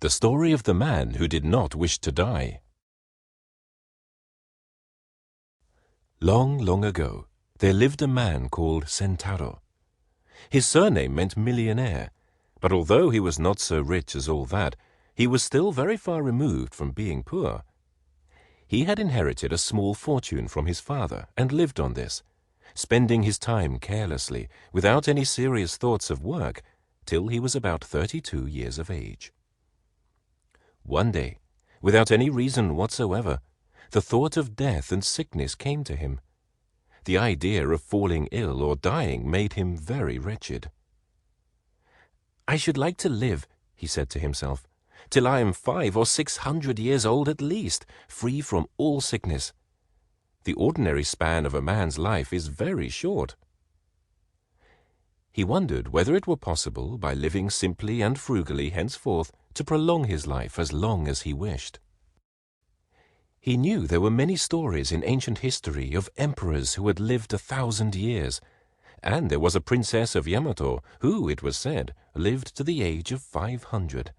The story of the man who did not wish to die. Long, long ago, there lived a man called Sentaro. His surname meant millionaire, but although he was not so rich as all that, he was still very far removed from being poor. He had inherited a small fortune from his father and lived on this, spending his time carelessly, without any serious thoughts of work, till he was about 32 years of age. One day, without any reason whatsoever, the thought of death and sickness came to him. The idea of falling ill or dying made him very wretched. "I should like to live," he said to himself, "till I am 500 or 600 years old at least, free from all sickness. The ordinary span of a man's life is very short." He wondered whether it were possible, by living simply and frugally henceforth, to prolong his life as long as he wished. He knew there were many stories in ancient history of emperors who had lived 1,000 years, and there was a princess of Yamato who, it was said, lived to the age of 500.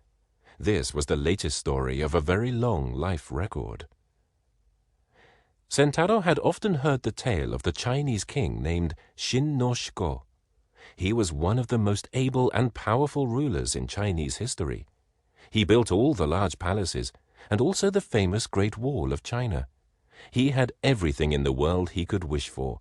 This was the latest story of a very long life record. Sentaro had often heard the tale of the Chinese king named Shin no Shiko. He was one of the most able and powerful rulers in Chinese history. He built all the large palaces, and also the famous Great Wall of China. He had everything in the world he could wish for.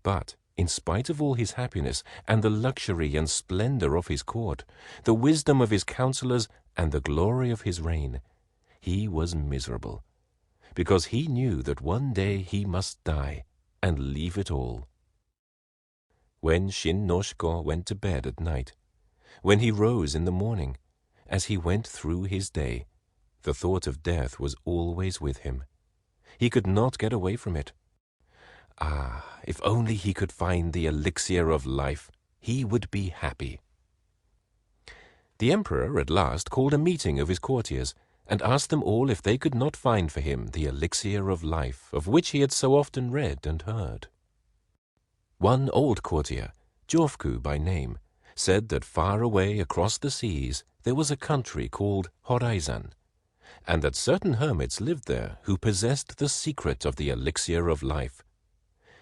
But, in spite of all his happiness, and the luxury and splendor of his court, the wisdom of his counselors, and the glory of his reign, he was miserable, because he knew that one day he must die and leave it all. When Shin no Shiko went to bed at night, when he rose in the morning, as he went through his day, the thought of death was always with him. He could not get away from it. Ah, if only he could find the elixir of life, he would be happy. The emperor at last called a meeting of his courtiers and asked them all if they could not find for him the elixir of life of which he had so often read and heard. One old courtier, Jofku by name, said that far away across the seas there was a country called Horizon, and that certain hermits lived there who possessed the secret of the elixir of life.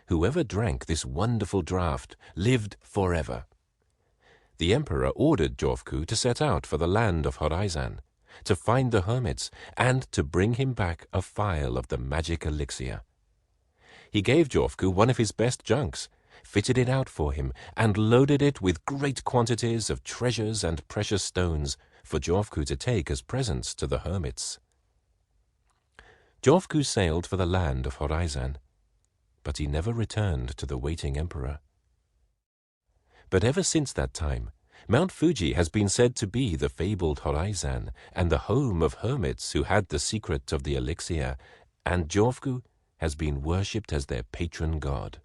Whoever drank this wonderful draught lived forever. The emperor ordered Jofku to set out for the land of Horizon, to find the hermits, and to bring him back a phial of the magic elixir. He gave Jofku one of his best junks, fitted it out for him, and loaded it with great quantities of treasures and precious stones for Jofku to take as presents to the hermits. Jofku sailed for the land of Horizon, but he never returned to the waiting emperor. But ever since that time, Mount Fuji has been said to be the fabled Horizon and the home of hermits who had the secret of the elixir, and Jofku has been worshipped as their patron god.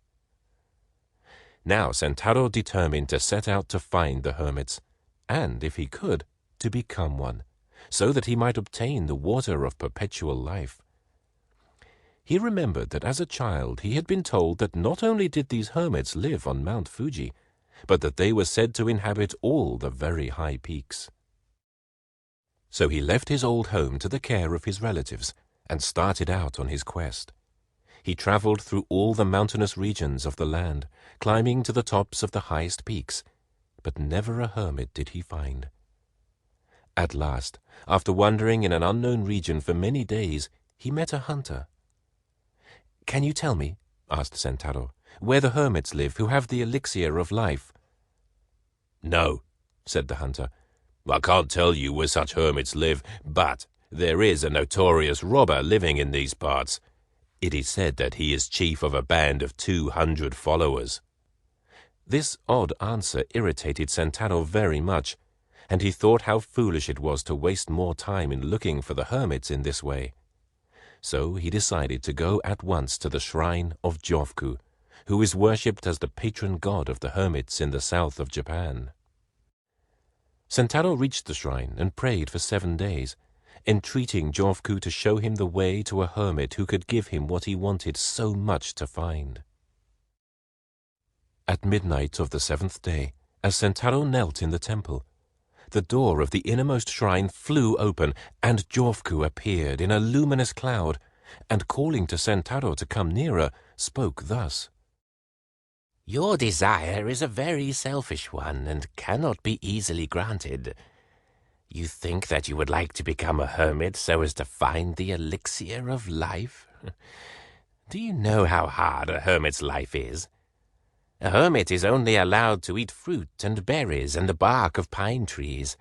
Now Sentaro determined to set out to find the hermits, and, if he could, to become one, so that he might obtain the water of perpetual life. He remembered that as a child he had been told that not only did these hermits live on Mount Fuji, but that they were said to inhabit all the very high peaks. So he left his old home to the care of his relatives and started out on his quest. He traveled through all the mountainous regions of the land, climbing to the tops of the highest peaks, but never a hermit did he find. At last, after wandering in an unknown region for many days, he met a hunter. "Can you tell me," asked Sentaro, "where the hermits live who have the elixir of life?" "No," said the hunter. "I can't tell you where such hermits live, but there is a notorious robber living in these parts. It is said that he is chief of a band of 200 followers." This odd answer irritated Sentaro very much, and he thought how foolish it was to waste more time in looking for the hermits in this way. So he decided to go at once to the shrine of Jofku, who is worshipped as the patron god of the hermits in the south of Japan. Sentaro reached the shrine and prayed for 7 days, entreating Jofku to show him the way to a hermit who could give him what he wanted so much to find. At midnight of the 7th day, as Sentaro knelt in the temple, the door of the innermost shrine flew open, and Jofuku appeared in a luminous cloud, and calling to Sentaro to come nearer, spoke thus. Your desire is a very selfish one, and cannot be easily granted. You think that you would like to become a hermit so as to find the elixir of life? Do you know how hard a hermit's life is? A hermit is only allowed to eat fruit and berries and the bark of pine trees.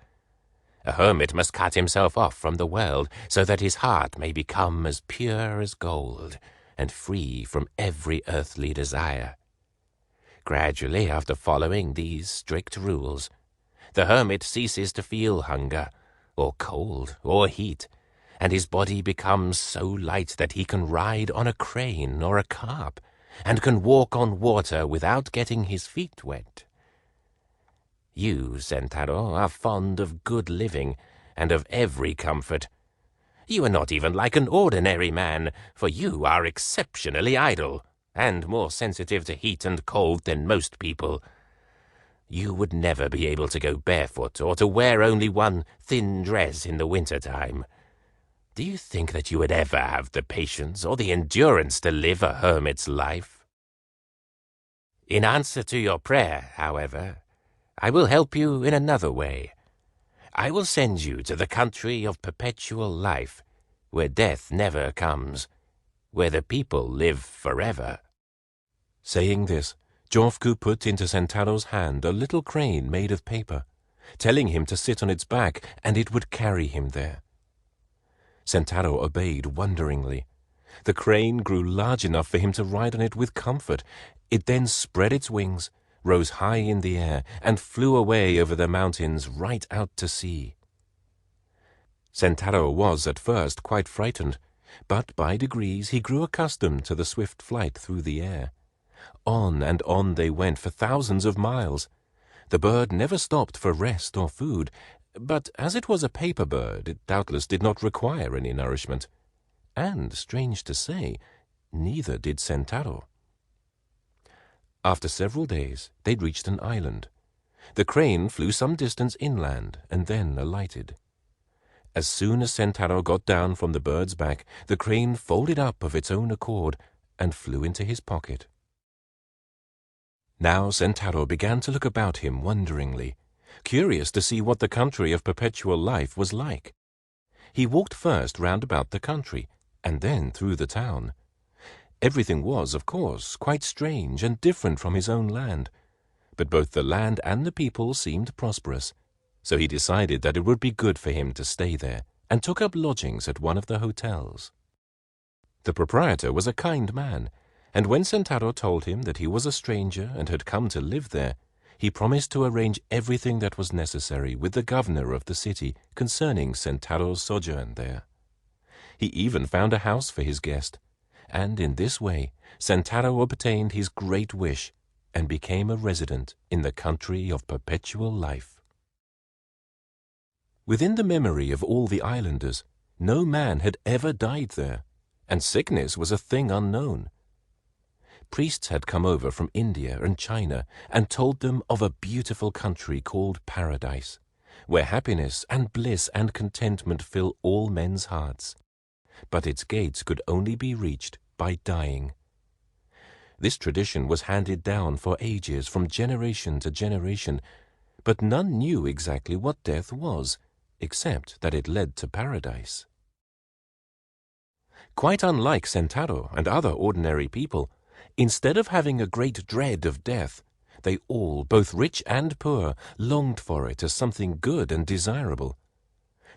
A hermit must cut himself off from the world so that his heart may become as pure as gold and free from every earthly desire. Gradually, after following these strict rules, the hermit ceases to feel hunger, or cold, or heat, and his body becomes so light that he can ride on a crane or a carp, and can walk on water without getting his feet wet. You, Sentaro, are fond of good living, and of every comfort. You are not even like an ordinary man, for you are exceptionally idle, and more sensitive to heat and cold than most people. You would never be able to go barefoot or to wear only one thin dress in the winter-time. Do you think that you would ever have the patience or the endurance to live a hermit's life? In answer to your prayer, however, I will help you in another way. I will send you to the country of perpetual life, where death never comes, where the people live forever. Saying this, Jofuku put into Sentaro's hand a little crane made of paper, telling him to sit on its back and it would carry him there. Sentaro obeyed wonderingly. The crane grew large enough for him to ride on it with comfort. It then spread its wings, rose high in the air, and flew away over the mountains right out to sea. Sentaro was at first quite frightened, but by degrees he grew accustomed to the swift flight through the air. On and on they went for thousands of miles. The bird never stopped for rest or food, but as it was a paper bird, it doubtless did not require any nourishment. And, strange to say, neither did Sentaro. After several days, they reached an island. The crane flew some distance inland and then alighted. As soon as Sentaro got down from the bird's back, the crane folded up of its own accord and flew into his pocket. Now Sentaro began to look about him wonderingly, curious to see what the country of perpetual life was like. He walked first round about the country, and then through the town. Everything was, of course, quite strange and different from his own land, but both the land and the people seemed prosperous, so he decided that it would be good for him to stay there, and took up lodgings at one of the hotels. The proprietor was a kind man, and when Sentaro told him that he was a stranger and had come to live there, he promised to arrange everything that was necessary with the governor of the city concerning Sentaro's sojourn there. He even found a house for his guest, and in this way Sentaro obtained his great wish and became a resident in the country of perpetual life. Within the memory of all the islanders, no man had ever died there, and sickness was a thing unknown. Priests had come over from India and China and told them of a beautiful country called Paradise, where happiness and bliss and contentment fill all men's hearts. But its gates could only be reached by dying. This tradition was handed down for ages from generation to generation, but none knew exactly what death was, except that it led to paradise. Quite unlike Sentaro and other ordinary people, instead of having a great dread of death, they all, both rich and poor, longed for it as something good and desirable.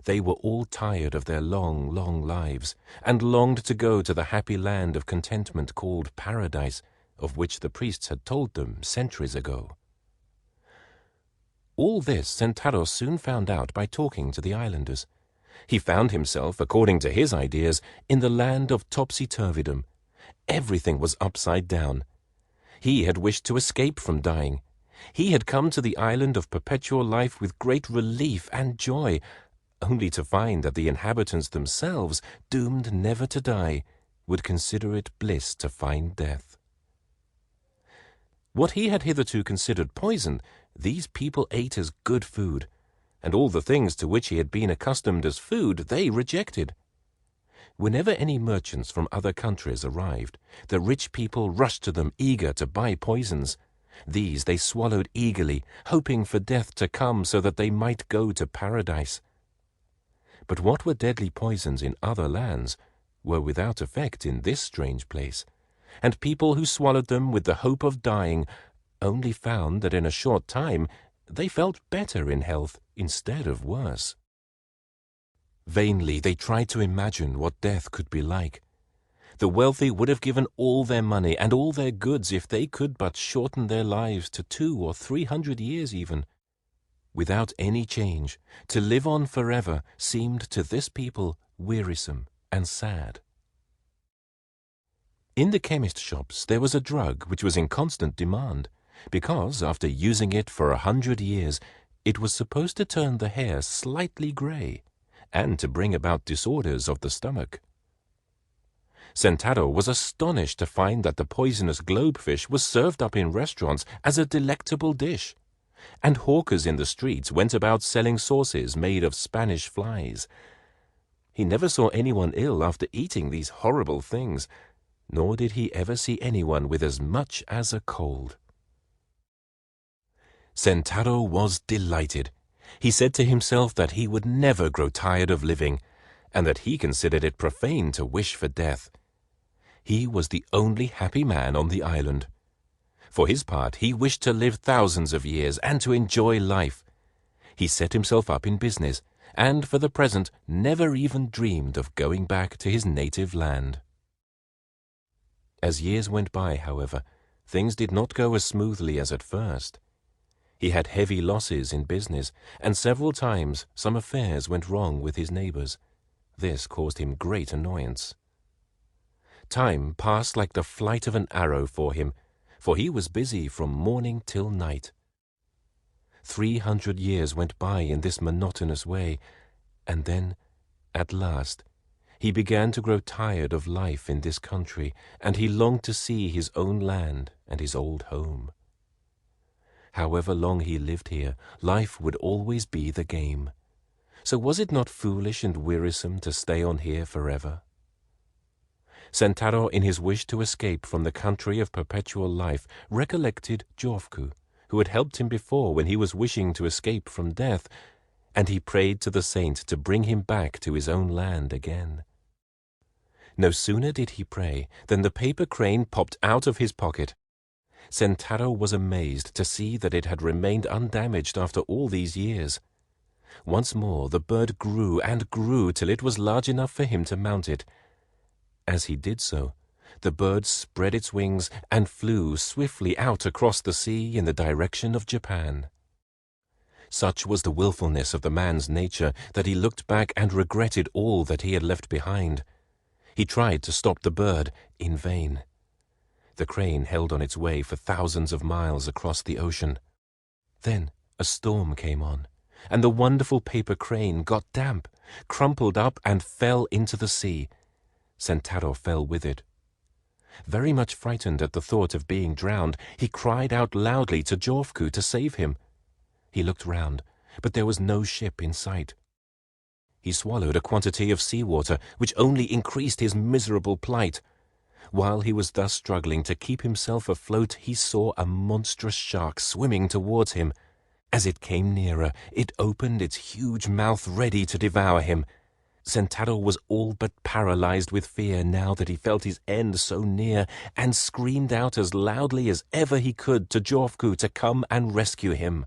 They were all tired of their long, long lives, and longed to go to the happy land of contentment called Paradise, of which the priests had told them centuries ago. All this Sentaro soon found out by talking to the islanders. He found himself, according to his ideas, in the land of topsy-turvydom. Everything was upside down. He had wished to escape from dying. He had come to the island of perpetual life with great relief and joy, only to find that the inhabitants themselves, doomed never to die, would consider it bliss to find death. What he had hitherto considered poison, these people ate as good food, and all the things to which he had been accustomed as food they rejected. Whenever any merchants from other countries arrived, the rich people rushed to them eager to buy poisons. These they swallowed eagerly, hoping for death to come so that they might go to paradise. But what were deadly poisons in other lands were without effect in this strange place, and people who swallowed them with the hope of dying only found that in a short time they felt better in health instead of worse. Vainly they tried to imagine what death could be like. The wealthy would have given all their money and all their goods if they could but shorten their lives to 200 or 300 years even. Without any change, to live on forever seemed to this people wearisome and sad. In the chemist shops there was a drug which was in constant demand, because after using it for 100 years, it was supposed to turn the hair slightly gray, and to bring about disorders of the stomach. Sentaro was astonished to find that the poisonous globefish was served up in restaurants as a delectable dish, and hawkers in the streets went about selling sauces made of Spanish flies. He never saw anyone ill after eating these horrible things, nor did he ever see anyone with as much as a cold. Sentaro was delighted. He said to himself that he would never grow tired of living, and that he considered it profane to wish for death. He was the only happy man on the island. For his part, he wished to live thousands of years and to enjoy life. He set himself up in business, and for the present never even dreamed of going back to his native land. As years went by, however, things did not go as smoothly as at first. He had heavy losses in business, and several times some affairs went wrong with his neighbors. This caused him great annoyance. Time passed like the flight of an arrow for him, for he was busy from morning till night. 300 years went by in this monotonous way, and then, at last, he began to grow tired of life in this country, and he longed to see his own land and his old home. However long he lived here, life would always be the game. So was it not foolish and wearisome to stay on here forever? Sentaro, in his wish to escape from the country of perpetual life, recollected Jofku, who had helped him before when he was wishing to escape from death, and he prayed to the saint to bring him back to his own land again. No sooner did he pray than the paper crane popped out of his pocket. Sentaro was amazed to see that it had remained undamaged after all these years. Once more the bird grew and grew till it was large enough for him to mount it. As he did so, the bird spread its wings and flew swiftly out across the sea in the direction of Japan. Such was the willfulness of the man's nature that he looked back and regretted all that he had left behind. He tried to stop the bird in vain. The crane held on its way for thousands of miles across the ocean. Then a storm came on, and the wonderful paper crane got damp, crumpled up, and fell into the sea. Sentaro fell with it. Very much frightened at the thought of being drowned, he cried out loudly to Jofku to save him. He looked round, but there was no ship in sight. He swallowed a quantity of seawater, which only increased his miserable plight. While he was thus struggling to keep himself afloat, he saw a monstrous shark swimming towards him. As it came nearer, it opened its huge mouth ready to devour him. Sentaro was all but paralyzed with fear now that he felt his end so near, and screamed out as loudly as ever he could to Jofku to come and rescue him.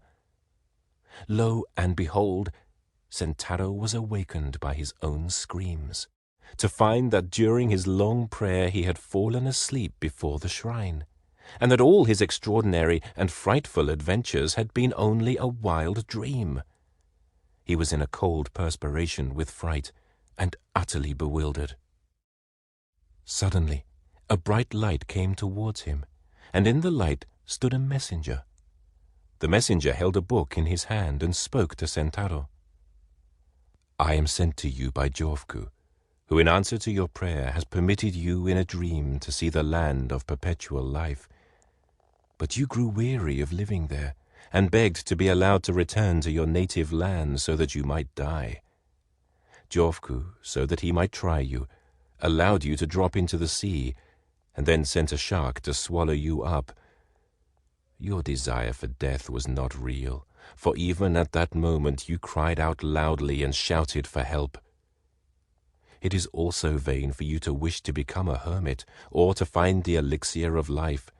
Lo and behold, Sentaro was awakened by his own screams, to find that during his long prayer he had fallen asleep before the shrine, and that all his extraordinary and frightful adventures had been only a wild dream. He was in a cold perspiration with fright, and utterly bewildered. Suddenly, a bright light came towards him, and in the light stood a messenger. The messenger held a book in his hand and spoke to Sentaro. "I am sent to you by Jofku, who in answer to your prayer has permitted you in a dream to see the land of perpetual life. But you grew weary of living there, and begged to be allowed to return to your native land so that you might die. Jofku, so that he might try you, allowed you to drop into the sea, and then sent a shark to swallow you up. Your desire for death was not real, for even at that moment you cried out loudly and shouted for help. It is also vain for you to wish to become a hermit or to find the elixir of life.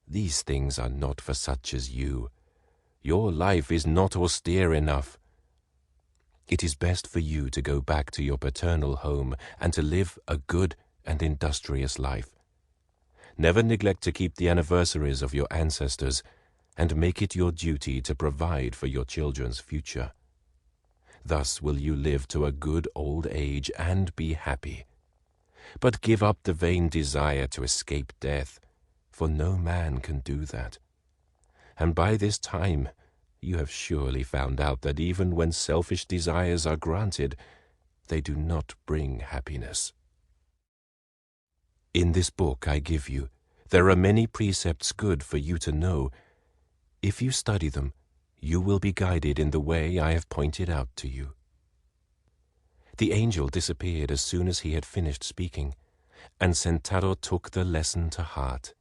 These things are not for such as you. Your life is not austere enough. It is best for you to go back to your paternal home and to live a good and industrious life. Never neglect to keep the anniversaries of your ancestors, and make it your duty to provide for your children's future. Thus will you live to a good old age and be happy. But give up the vain desire to escape death, for no man can do that. And by this time you have surely found out that even when selfish desires are granted, they do not bring happiness. In this book I give you, there are many precepts good for you to know. If you study them, you will be guided in the way I have pointed out to you. The angel disappeared as soon as he had finished speaking, and Sentaro took the lesson to heart.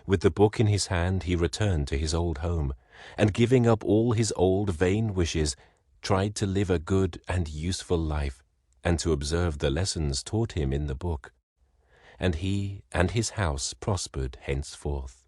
With the book in his hand, he returned to his old home, and giving up all his old vain wishes, tried to live a good and useful life, and to observe the lessons taught him in the book. And he and his house prospered henceforth.